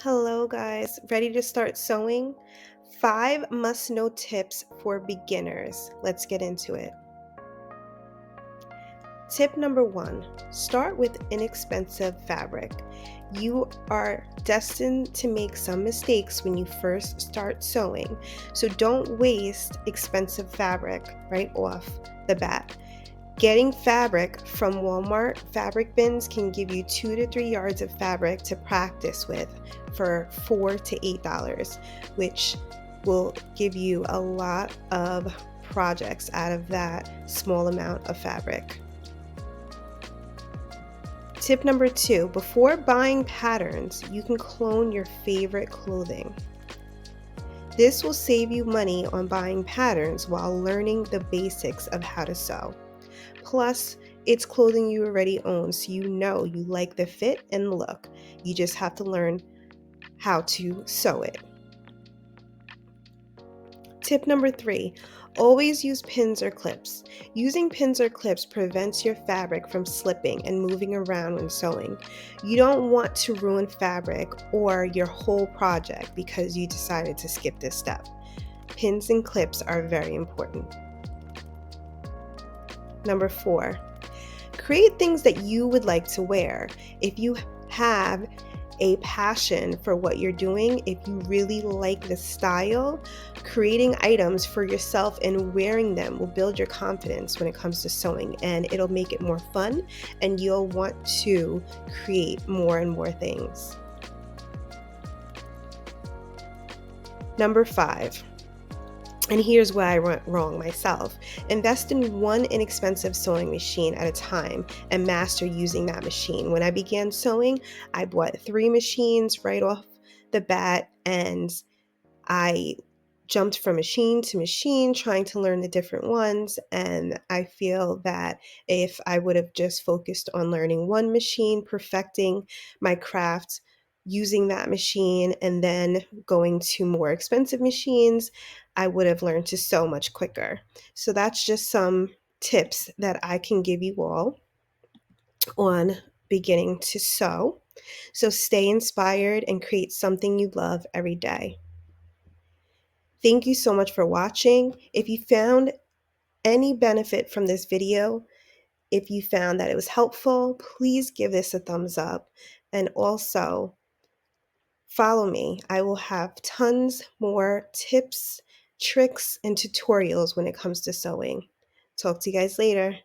Hello, guys. Ready to start sewing? 5 must know tips for beginners. Let's get into it. Tip number 1, start with inexpensive fabric. You are destined to make some mistakes when you first start sewing, so don't waste expensive fabric right off the bat. Getting fabric from Walmart fabric bins can give you 2 to 3 yards of fabric to practice with for $4 to $8, which will give you a lot of projects out of that small amount of fabric. Tip number 2, before buying patterns, you can clone your favorite clothing. This will save you money on buying patterns while learning the basics of how to sew. Plus, it's clothing you already own, so you know you like the fit and the look. You just have to learn how to sew it. Tip number 3, always use pins or clips. Using pins or clips prevents your fabric from slipping and moving around when sewing. You don't want to ruin fabric or your whole project because you decided to skip this step. Pins and clips are very important. Number 4, create things that you would like to wear. If you have a passion for what you're doing, if you really like the style, creating items for yourself and wearing them will build your confidence when it comes to sewing, and it'll make it more fun, and you'll want to create more and more things. Number 5. And here's where I went wrong myself. Invest in one inexpensive sewing machine at a time and master using that machine. When I began sewing, I bought 3 machines right off the bat, and I jumped from machine to machine trying to learn the different ones. And I feel that if I would have just focused on learning one machine, perfecting my craft, using that machine, and then going to more expensive machines, I would have learned to sew much quicker. So that's just some tips that I can give you all on beginning to sew. So stay inspired and create something you love every day. Thank you so much for watching. If you found any benefit from this video, if you found that it was helpful, please give this a thumbs up, and also follow me. I will have tons more tips, tricks, and tutorials when it comes to sewing. Talk to you guys later.